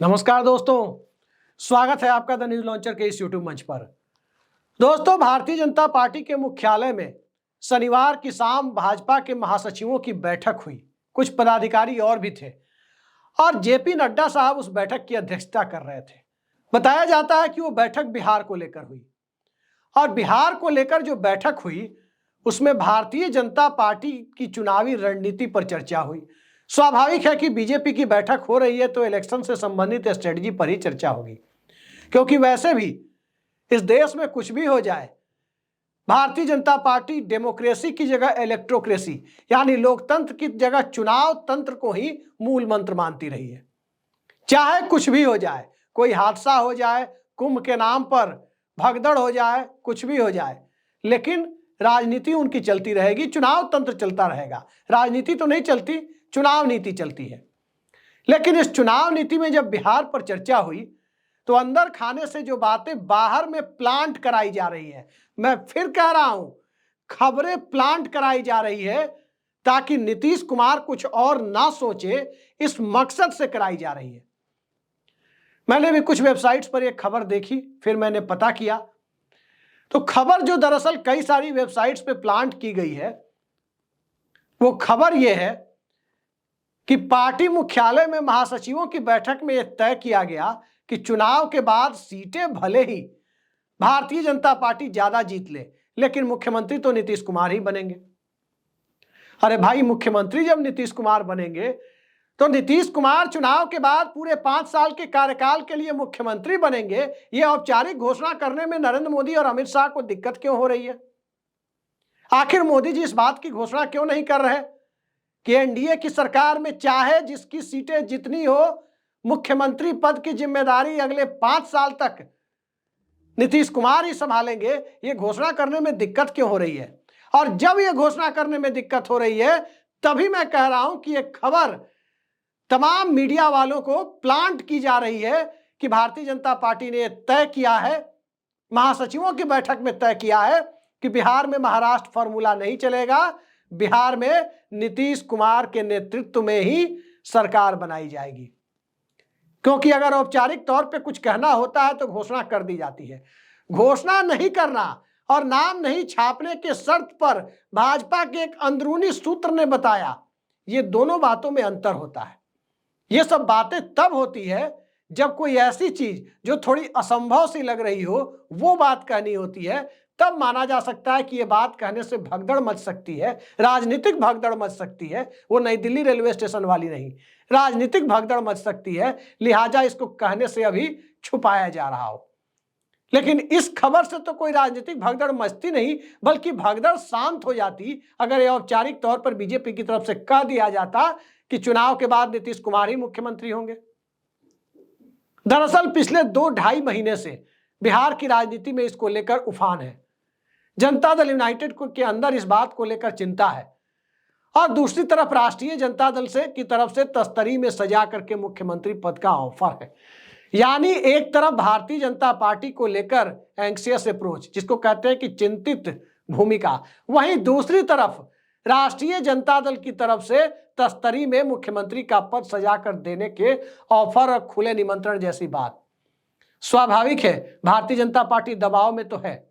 नमस्कार दोस्तों, स्वागत है आपका द न्यूज लॉन्चर के इस यूट्यूब मंच पर। दोस्तों, भारतीय जनता पार्टी के मुख्यालय में शनिवार की शाम भाजपा के महासचिवों की बैठक हुई। कुछ पदाधिकारी और भी थे और जेपी नड्डा साहब उस बैठक की अध्यक्षता कर रहे थे। बताया जाता है कि वो बैठक बिहार को लेकर हुई और बिहार को लेकर जो बैठक हुई उसमें भारतीय जनता पार्टी की चुनावी रणनीति पर चर्चा हुई। स्वाभाविक है कि बीजेपी की बैठक हो रही है तो इलेक्शन से संबंधित स्ट्रेटजी पर ही चर्चा होगी, क्योंकि वैसे भी इस देश में कुछ भी हो जाए, भारतीय जनता पार्टी डेमोक्रेसी की जगह इलेक्ट्रोक्रेसी यानी लोकतंत्र की जगह चुनाव तंत्र को ही मूल मंत्र मानती रही है। चाहे कुछ भी हो जाए, कोई हादसा हो जाए, कुंभ के नाम पर भगदड़ हो जाए, कुछ भी हो जाए, लेकिन राजनीति उनकी चलती रहेगी, चुनाव तंत्र चलता रहेगा। राजनीति तो नहीं चलती, चुनाव नीति चलती है। लेकिन इस चुनाव नीति में जब बिहार पर चर्चा हुई तो अंदर खाने से जो बातें बाहर में प्लांट कराई जा रही है, मैं फिर कह रहा हूं, खबरें प्लांट कराई जा रही है ताकि नीतीश कुमार कुछ और ना सोचे, इस मकसद से कराई जा रही है। मैंने भी कुछ वेबसाइट्स पर एक खबर देखी, फिर मैंने पता किया तो खबर जो दरअसल कई सारी वेबसाइट्स पे प्लांट की गई है, वो खबर यह है कि पार्टी मुख्यालय में महासचिवों की बैठक में यह तय किया गया कि चुनाव के बाद सीटें भले ही भारतीय जनता पार्टी ज्यादा जीत ले, लेकिन मुख्यमंत्री तो नीतीश कुमार ही बनेंगे। अरे भाई, मुख्यमंत्री जब नीतीश कुमार बनेंगे तो नीतीश कुमार चुनाव के बाद पूरे 5 साल के कार्यकाल के लिए मुख्यमंत्री बनेंगे। यह औपचारिक घोषणा करने में नरेंद्र मोदी और अमित शाह को दिक्कत क्यों हो रही है? आखिर मोदी जी इस बात की घोषणा क्यों नहीं कर रहे कि एनडीए की सरकार में चाहे जिसकी सीटें जितनी हो, मुख्यमंत्री पद की जिम्मेदारी अगले 5 साल तक नीतीश कुमार ही संभालेंगे? ये घोषणा करने में दिक्कत क्यों हो रही है? और जब ये घोषणा करने में दिक्कत हो रही है तभी मैं कह रहा हूं कि ये खबर तमाम मीडिया वालों को प्लांट की जा रही है कि भारतीय जनता पार्टी ने तय किया है, महासचिवों की बैठक में तय किया है कि बिहार में महाराष्ट्र फॉर्मूला नहीं चलेगा, बिहार में नीतीश कुमार के नेतृत्व में ही सरकार बनाई जाएगी। क्योंकि अगर औपचारिक तौर पे कुछ कहना होता है तो घोषणा कर दी जाती है। घोषणा नहीं करना और नाम नहीं छापने के शर्त पर भाजपा के एक अंदरूनी सूत्र ने बताया, ये दोनों बातों में अंतर होता है। ये सब बातें तब होती है जब कोई ऐसी चीज जो थोड़ी असंभव सी लग रही हो वो बात कहनी होती है, तब माना जा सकता है कि ये बात कहने से भगदड़ मच सकती है, राजनीतिक भगदड़ मच सकती है। वो नई दिल्ली रेलवे स्टेशन वाली नहीं, राजनीतिक भगदड़ मच सकती है, लिहाजा इसको कहने से अभी छुपाया जा रहा हो। लेकिन इस खबर से तो कोई राजनीतिक भगदड़ मचती नहीं, बल्कि भगदड़ शांत हो जाती अगर ये औपचारिक तौर पर बीजेपी की तरफ से कह दिया जाता कि चुनाव के बाद नीतीश कुमार ही मुख्यमंत्री होंगे। दरअसल पिछले 2-2.5 महीने से बिहार की राजनीति में इसको लेकर उफान है। जनता दल यूनाइटेड के अंदर इस बात को लेकर चिंता है और दूसरी तरफ राष्ट्रीय जनता दल की तरफ से तस्तरी में सजा करके मुख्यमंत्री पद का ऑफर है। यानी एक तरफ भारतीय जनता पार्टी को लेकर एंक्सियस अप्रोच, जिसको कहते हैं कि चिंतित भूमिका, वहीं दूसरी तरफ राष्ट्रीय जनता दल की तरफ से तस्तरी में मुख्यमंत्री का पद सजा कर देने के ऑफर और खुले निमंत्रण जैसी बात। स्वाभाविक है भारतीय जनता पार्टी दबाव में तो है।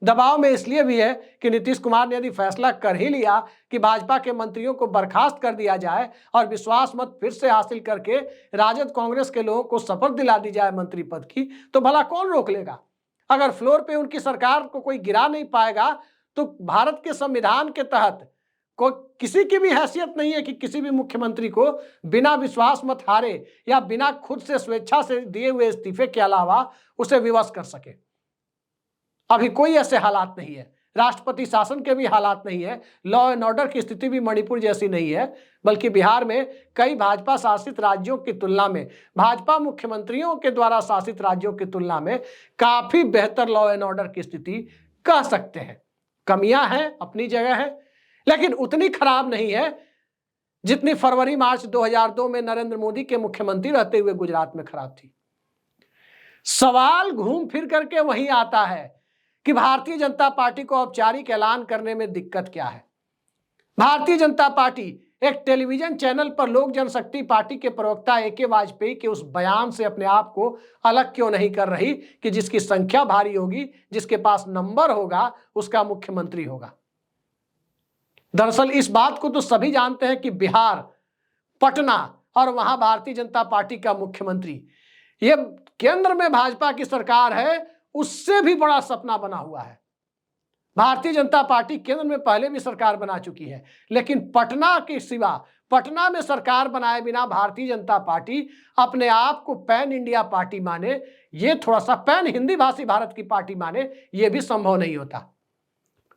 दबाव में इसलिए भी है कि नीतीश कुमार ने यदि फैसला कर ही लिया कि भाजपा के मंत्रियों को बर्खास्त कर दिया जाए और विश्वास मत फिर से हासिल करके राजद कांग्रेस के लोगों को शपथ दिला दी जाए मंत्री पद की, तो भला कौन रोक लेगा? अगर फ्लोर पे उनकी सरकार को कोई गिरा नहीं पाएगा तो भारत के संविधान के तहत को किसी की भी हैसियत नहीं है कि किसी भी मुख्यमंत्री को बिना विश्वास मत हारे या बिना खुद से स्वेच्छा से दिए हुए इस्तीफे के अलावा उसे विवश कर सके। अभी कोई ऐसे हालात नहीं है, राष्ट्रपति शासन के भी हालात नहीं है, लॉ एंड ऑर्डर की स्थिति भी मणिपुर जैसी नहीं है, बल्कि बिहार में कई भाजपा शासित राज्यों की तुलना में, भाजपा मुख्यमंत्रियों के द्वारा शासित राज्यों की तुलना में काफी बेहतर लॉ एंड ऑर्डर की स्थिति कह सकते हैं। कमियां हैं, अपनी जगह है, लेकिन उतनी खराब नहीं है जितनी फरवरी मार्च 2002 में नरेंद्र मोदी के मुख्यमंत्री रहते हुए गुजरात में खराब थी। सवाल घूम फिर करके वही आता है कि भारतीय जनता पार्टी को औपचारिक ऐलान करने में दिक्कत क्या है। भारतीय जनता पार्टी एक टेलीविजन चैनल पर लोक जनशक्ति पार्टी के प्रवक्ता ए.के. वाजपेयी के उस बयान से अपने आप को अलग क्यों नहीं कर रही कि जिसकी संख्या भारी होगी, जिसके पास नंबर होगा, उसका मुख्यमंत्री होगा। दरअसल इस बात को तो सभी जानते हैं कि बिहार, पटना और वहां भारतीय जनता पार्टी का मुख्यमंत्री, ये केंद्र में भाजपा की सरकार है, उससे भी बड़ा सपना बना हुआ है। भारतीय जनता पार्टी केंद्र में पहले भी सरकार बना चुकी है, लेकिन पटना के सिवा, पटना में सरकार बनाए बिना भारतीय जनता पार्टी अपने आप को पैन इंडिया पार्टी माने, ये थोड़ा सा पैन हिंदी भाषी भारत की पार्टी माने, ये भी संभव नहीं होता।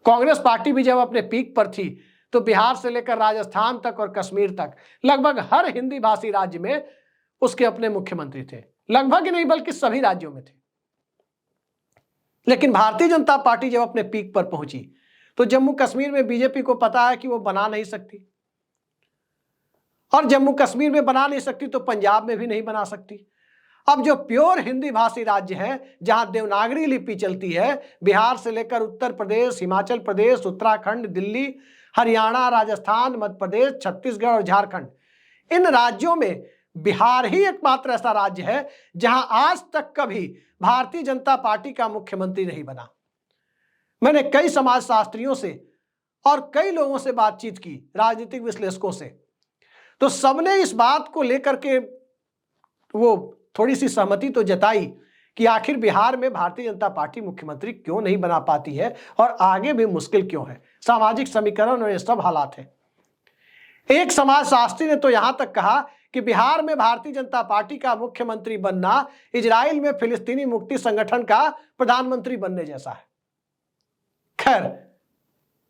कांग्रेस पार्टी भी जब अपने पीक पर थी तो बिहार से लेकर राजस्थान तक और कश्मीर तक लगभग हर हिंदी भाषी राज्य में उसके अपने मुख्यमंत्री थे। लगभग ही नहीं बल्कि सभी राज्यों में थे। लेकिन भारतीय जनता पार्टी जब अपने पीक पर पहुंची तो जम्मू कश्मीर में बीजेपी को पता है कि वो बना नहीं सकती, और जम्मू कश्मीर में बना नहीं सकती तो पंजाब में भी नहीं बना सकती। अब जो प्योर हिंदी भाषी राज्य है, जहां देवनागरी लिपि चलती है, बिहार से लेकर उत्तर प्रदेश, हिमाचल प्रदेश, उत्तराखंड, दिल्ली, हरियाणा, राजस्थान, मध्य प्रदेश, छत्तीसगढ़ और झारखंड, इन राज्यों में बिहार ही एकमात्र ऐसा राज्य है जहां आज तक कभी भारतीय जनता पार्टी का मुख्यमंत्री नहीं बना। मैंने कई समाजशास्त्रियों से और कई लोगों से बातचीत की, राजनीतिक विश्लेषकों से, तो सबने इस बात को लेकर के वो थोड़ी सी सहमति तो जताई कि आखिर बिहार में भारतीय जनता पार्टी मुख्यमंत्री क्यों नहीं बना पाती है और आगे भी मुश्किल क्यों है, सामाजिक समीकरण और ये सब हालात है। एक समाजशास्त्री ने तो यहां तक कहा कि बिहार में भारतीय जनता पार्टी का मुख्यमंत्री बनना इजराइल में फिलिस्तीनी मुक्ति संगठन का प्रधानमंत्री बनने जैसा है। खैर,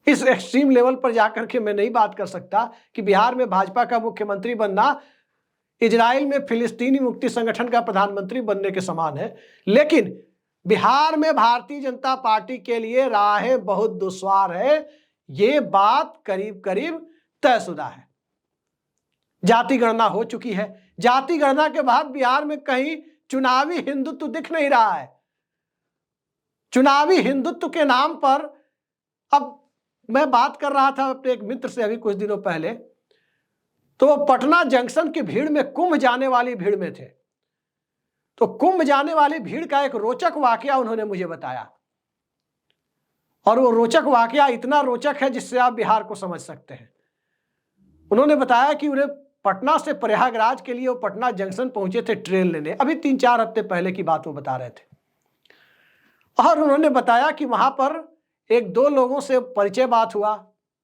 इस एक्सट्रीम लेवल पर जाकर के मैं नहीं बात कर सकता कि बिहार में भाजपा का मुख्यमंत्री बनना इजराइल में फिलिस्तीनी मुक्ति संगठन का प्रधानमंत्री बनने के समान है, लेकिन बिहार में भारतीय जनता पार्टी के लिए राहें बहुत दुश्वार है, ये बात करीब करीब तयशुदा है। जाति गणना हो चुकी है, जाति गणना के बाद बिहार में कहीं चुनावी हिंदुत्व दिख नहीं रहा है। चुनावी हिंदुत्व के नाम पर, अब मैं बात कर रहा था अपने एक मित्र से अभी कुछ दिनों पहले, तो वो पटना जंक्शन की भीड़ में कुंभ जाने वाली भीड़ में थे। तो कुंभ जाने वाली भीड़ का एक रोचक वाकया उन्होंने मुझे बताया, और वो रोचक वाकया इतना रोचक है जिससे आप बिहार को समझ सकते हैं। उन्होंने बताया कि उन्हें पटना से प्रयागराज के लिए वो पटना जंक्शन पहुंचे थे ट्रेन लेने, अभी 3-4 हफ्ते पहले की बात वो बता रहे थे। और उन्होंने बताया कि वहां पर 1-2 लोगों से परिचय बात हुआ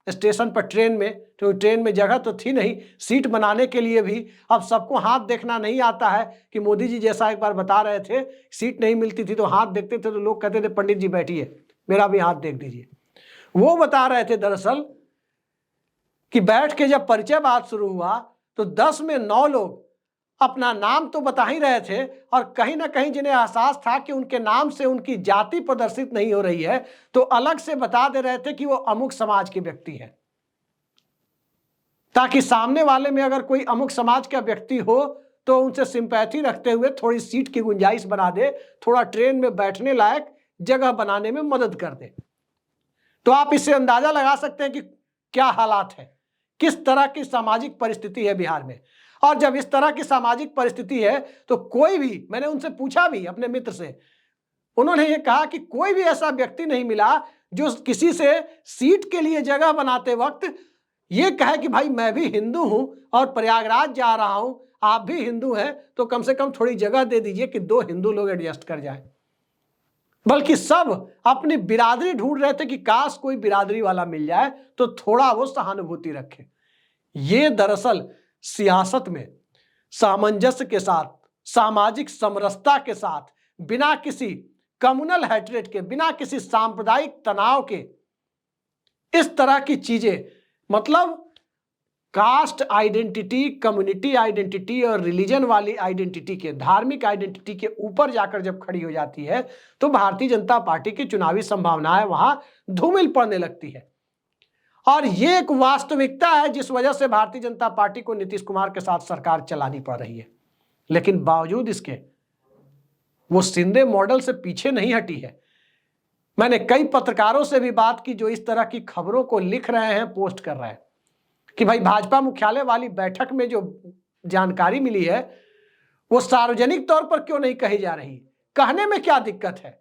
स्टेशन पर, ट्रेन में, तो ट्रेन में जगह तो थी नहीं, सीट बनाने के लिए भी अब सबको हाथ देखना नहीं आता है कि मोदी जी जैसा एक बार बता रहे थे, सीट नहीं मिलती थी तो हाथ देखते थे तो लोग कहते थे पंडित जी बैठिए, मेरा भी हाथ देख दीजिए। वो बता रहे थे दरअसल कि बैठ के जब परिचय बात शुरू हुआ तो 10 में 9 लोग अपना नाम तो बता ही रहे थे, और कहीं ना कहीं जिन्हें एहसास था कि उनके नाम से उनकी जाति प्रदर्शित नहीं हो रही है, तो अलग से बता दे रहे थे कि वो अमुक समाज के व्यक्ति हैं, ताकि सामने वाले में अगर कोई अमुक समाज का व्यक्ति हो तो उनसे सिंपैथी रखते हुए थोड़ी सीट की गुंजाइश बना दे, थोड़ा ट्रेन में बैठने लायक जगह बनाने में मदद कर दे। तो आप इससे अंदाजा लगा सकते हैं कि क्या हालात है, किस तरह की सामाजिक परिस्थिति है बिहार में। और जब इस तरह की सामाजिक परिस्थिति है तो कोई भी, मैंने उनसे पूछा भी अपने मित्र से, उन्होंने ये कहा कि कोई भी ऐसा व्यक्ति नहीं मिला जो किसी से सीट के लिए जगह बनाते वक्त ये कहे कि भाई मैं भी हिंदू हूं और प्रयागराज जा रहा हूं, आप भी हिंदू हैं तो कम से कम थोड़ी जगह दे दीजिए कि 2 हिंदू लोग एडजस्ट कर जाएं। बल्कि सब अपनी बिरादरी ढूंढ रहे थे कि काश कोई बिरादरी वाला मिल जाए तो थोड़ा वो सहानुभूति रखे। ये दरअसल सियासत में सामंजस्य के साथ, सामाजिक समरसता के साथ, बिना किसी कम्युनल हैट्रेड के, बिना किसी सांप्रदायिक तनाव के, इस तरह की चीजें, मतलब कास्ट आइडेंटिटी, कम्युनिटी आइडेंटिटी और रिलीजन वाली आइडेंटिटी के, धार्मिक आइडेंटिटी के ऊपर जाकर जब खड़ी हो जाती है तो भारतीय जनता पार्टी की चुनावी संभावनाएं वहां धूमिल पड़ने लगती है। और ये एक वास्तविकता है जिस वजह से भारतीय जनता पार्टी को नीतीश कुमार के साथ सरकार चलानी पड़ रही है। लेकिन बावजूद इसके वो शिंदे मॉडल से पीछे नहीं हटी है। मैंने कई पत्रकारों से भी बात की जो इस तरह की खबरों को लिख रहे हैं, पोस्ट कर रहे हैं, कि भाई भाजपा मुख्यालय वाली बैठक में जो जानकारी मिली है वो सार्वजनिक तौर पर क्यों नहीं कही जा रही, कहने में क्या दिक्कत है?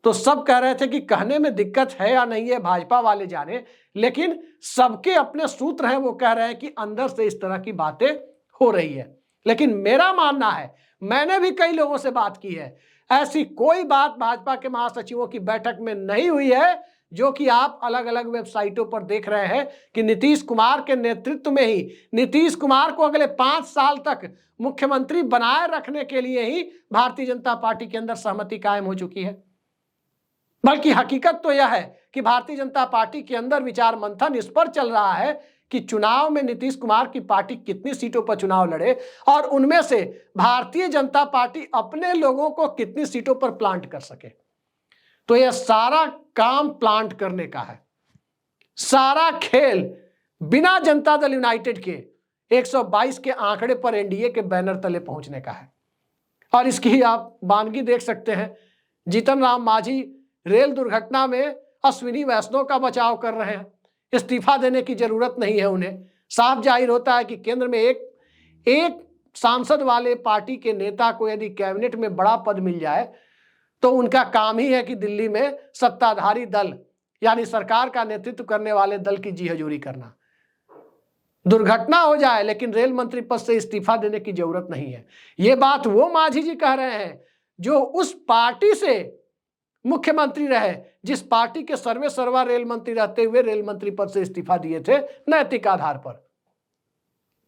तो सब कह रहे थे कि कहने में दिक्कत है या नहीं है भाजपा वाले जाने, लेकिन सबके अपने सूत्र हैं, वो कह रहे हैं कि अंदर से इस तरह की बातें हो रही है। लेकिन मेरा मानना है, मैंने भी कई लोगों से बात की है, ऐसी कोई बात भाजपा के महासचिवों की बैठक में नहीं हुई है जो कि आप अलग अलग वेबसाइटों पर देख रहे हैं कि नीतीश कुमार के नेतृत्व में ही, नीतीश कुमार को अगले 5 साल तक मुख्यमंत्री बनाए रखने के लिए ही भारतीय जनता पार्टी के अंदर सहमति कायम हो चुकी है। बल्कि हकीकत तो यह है कि भारतीय जनता पार्टी के अंदर विचार मंथन इस पर चल रहा है कि चुनाव में नीतीश कुमार की पार्टी कितनी सीटों पर चुनाव लड़े और उनमें से भारतीय जनता पार्टी अपने लोगों को कितनी सीटों पर प्लांट कर सके। तो यह सारा काम प्लांट करने का है, सारा खेल बिना जनता दल यूनाइटेड के 122 के आंकड़े पर एनडीए के बैनर तले पहुंचने का है। और इसकी आप वानगी देख सकते हैं, जीतन राम मांझी रेल दुर्घटना में अश्विनी वैष्णव का बचाव कर रहे हैं, इस्तीफा देने की जरूरत नहीं है उन्हें। साफ जाहिर होता है कि केंद्र में एक सांसद वाले पार्टी के नेता को यदि कैबिनेट में बड़ा पद मिल जाए तो उनका काम ही है कि दिल्ली में सत्ताधारी दल यानी सरकार का नेतृत्व करने वाले दल की जी हजूरी करना। दुर्घटना हो जाए लेकिन रेल मंत्री पद से इस्तीफा देने की जरूरत नहीं है। ये बात वो मांझी जी कह रहे हैं जो उस पार्टी से मुख्यमंत्री रहे जिस पार्टी के सर्वे सर्वा रेल मंत्री रहते हुए रेल मंत्री पद से इस्तीफा दिए थे नैतिक आधार पर।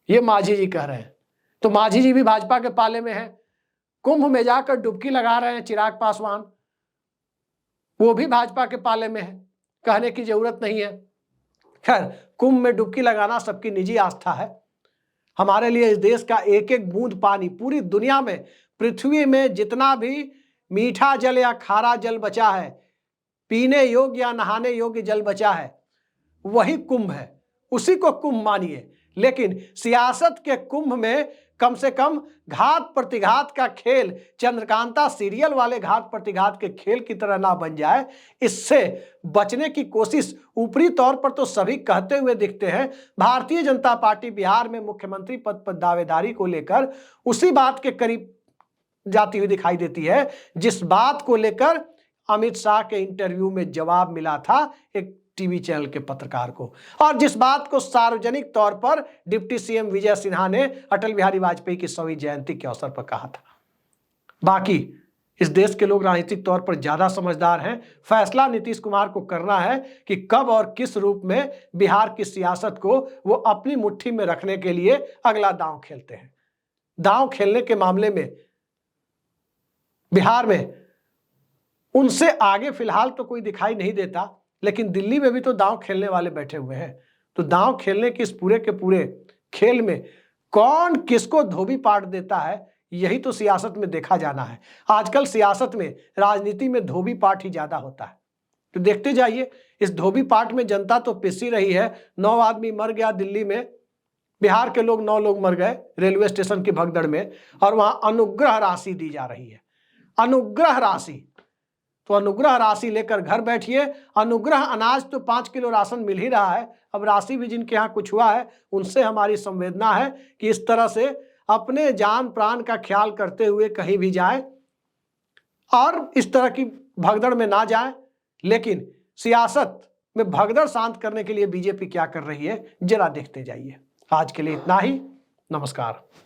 ये मांझी जी कह रहे हैं। तो मांझी जी भी भाजपा के पाले में है, कुंभ में जाकर डुबकी लगा रहे हैं चिराग पासवान, वो भी भाजपा के पाले में है, कहने की जरूरत नहीं है। खैर, कुंभ में डुबकी लगाना सबकी निजी आस्था है। हमारे लिए इस देश का एक एक बूंद पानी, पूरी दुनिया में पृथ्वी में जितना भी मीठा जल या खारा जल बचा है, पीने योग्य या नहाने योग्य जल बचा है, वही कुंभ है, उसी को कुंभ मानिए। लेकिन सियासत के कुंभ में कम से कम घात प्रतिघात का खेल चंद्रकांता सीरियल वाले घात प्रतिघात के खेल की तरह ना बन जाए, इससे बचने की कोशिश ऊपरी तौर पर तो सभी कहते हुए दिखते हैं। भारतीय जनता पार्टी बिहार में मुख्यमंत्री पद पर दावेदारी को लेकर उसी बात के करीब जाती हुई दिखाई देती है जिस बात को लेकर अमित शाह के इंटरव्यू में जवाब मिला था एक टीवी चैनल के पत्रकार को, और जिस बात को सार्वजनिक तौर पर डिप्टी सीएम विजय सिन्हा ने अटल बिहारी वाजपेयी की 100वीं जयंती के अवसर पर कहा था। बाकी इस देश के लोग राजनीतिक तौर पर ज्यादा समझदार हैं। फैसला नीतीश कुमार को करना है कि कब और किस रूप में बिहार की सियासत को वो अपनी मुट्ठी में रखने के लिए अगला दांव खेलते हैं। दांव खेलने के मामले में बिहार में उनसे आगे फिलहाल तो कोई दिखाई नहीं देता, लेकिन दिल्ली में भी तो दांव खेलने वाले बैठे हुए हैं। तो दांव खेलने के इस पूरे के पूरे खेल में कौन किसको धोबी पाट देता है, यही तो सियासत में देखा जाना है। आजकल सियासत में, राजनीति में धोबी पाट ही ज्यादा होता है। तो देखते जाइए, इस धोबी पाट में जनता तो पिसी रही है। 9 आदमी मर गया दिल्ली में, बिहार के लोग 9 लोग मर गए रेलवे स्टेशन की भगदड़ में, और वहां अनुग्रह राशि दी जा रही है। अनुग्रह राशि, तो अनुग्रह राशि लेकर घर बैठिए। अनुग्रह अनाज तो 5 किलो राशन मिल ही रहा है, अब राशि भी जिनके यहाँ कुछ हुआ है उनसे हमारी संवेदना है कि इस तरह से अपने जान प्राण का ख्याल करते हुए कहीं भी जाए और इस तरह की भगदड़ में ना जाए। लेकिन सियासत में भगदड़ शांत करने के लिए बीजेपी क्या कर रही है, जरा देखते जाइए। आज के लिए इतना ही, नमस्कार।